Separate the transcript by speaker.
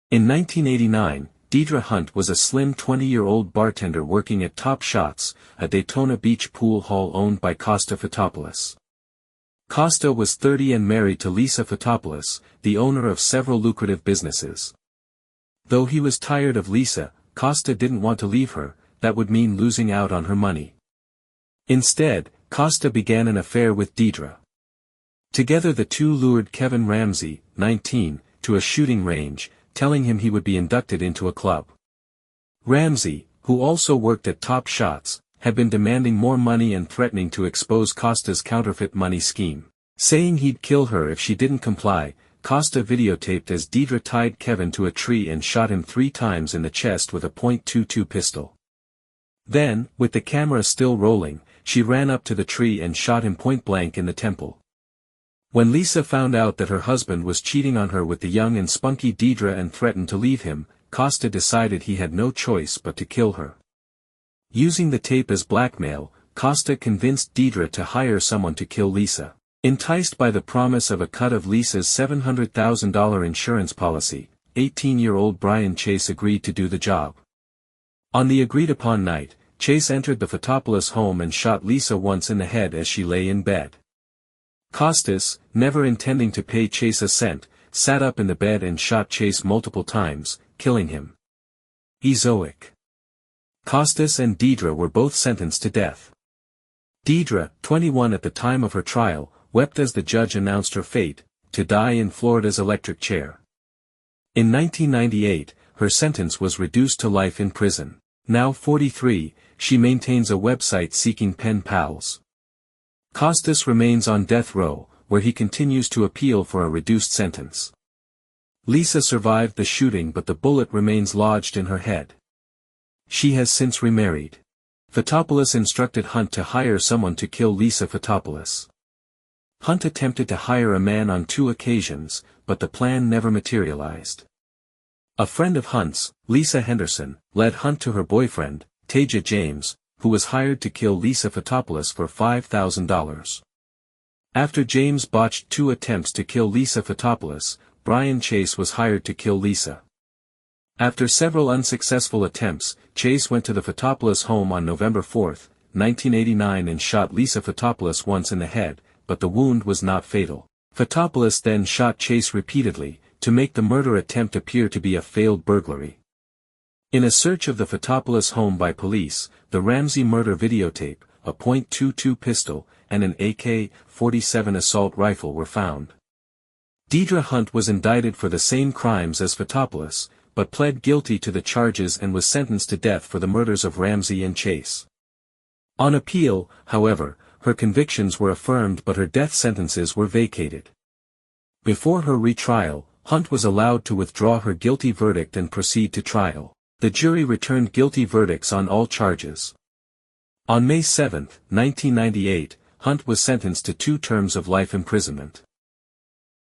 Speaker 1: In 1989, Deidre Hunt was a slim 20-year-old bartender working at Top Shots, a Daytona Beach pool hall owned by Kosta Fotopoulos. Kosta was 30 and married to Lisa Fotopoulos, the owner of several lucrative businesses. Though he was tired of Lisa, Kosta didn't want to leave her. That would mean losing out on her money. Instead, Kosta began an affair with Deidre. Together the two lured Kevin Ramsey, 19, to a shooting range, telling him he would be inducted into a club. Ramsey, who also worked at Top Shots, had been demanding more money and threatening to expose Kosta's counterfeit money scheme. Saying he'd kill her if she didn't comply, Kosta videotaped as Deidre tied Kevin to a tree and shot him 3 times in the chest with a .22 pistol. Then, with the camera still rolling, she ran up to the tree and shot him point-blank in the temple. When Lisa found out that her husband was cheating on her with the young and spunky Deidre and threatened to leave him, Kosta decided he had no choice but to kill her. Using the tape as blackmail, Kosta convinced Deidre to hire someone to kill Lisa. Enticed by the promise of a cut of Lisa's $700,000 insurance policy, 18-year-old Brian Chase agreed to do the job. On the agreed-upon night, Chase entered the Fotopoulos home and shot Lisa once in the head as she lay in bed. Kostas, never intending to pay Chase a cent, sat up in the bed and shot Chase multiple times, killing him. Ezoic. Kostas and Deidre were both sentenced to death. Deidre, 21 at the time of her trial, wept as the judge announced her fate, to die in Florida's electric chair. In 1998, her sentence was reduced to life in prison. Now 43, she maintains a website seeking pen pals. Kostas remains on death row, where he continues to appeal for a reduced sentence. Lisa survived the shooting but the bullet remains lodged in her head. She has since remarried. Fotopoulos instructed Hunt to hire someone to kill Lisa Fotopoulos. Hunt attempted to hire a man on 2 occasions, but the plan never materialized. A friend of Hunt's, Lisa Henderson, led Hunt to her boyfriend, Taja James, who was hired to kill Lisa Fotopoulos for $5,000. After James botched 2 attempts to kill Lisa Fotopoulos, Brian Chase was hired to kill Lisa. After several unsuccessful attempts, Chase went to the Fotopoulos home on November 4, 1989 and shot Lisa Fotopoulos once in the head, but the wound was not fatal. Fotopoulos then shot Chase repeatedly, to make the murder attempt appear to be a failed burglary. In a search of the Fotopoulos home by police, the Ramsey murder videotape, a .22 pistol, and an AK-47 assault rifle were found. Deidre Hunt was indicted for the same crimes as Fotopoulos, but pled guilty to the charges and was sentenced to death for the murders of Ramsey and Chase. On appeal, however, her convictions were affirmed but her death sentences were vacated. Before her retrial, Hunt was allowed to withdraw her guilty verdict and proceed to trial. The jury returned guilty verdicts on all charges. On May 7, 1998, Hunt was sentenced to 2 terms of life imprisonment.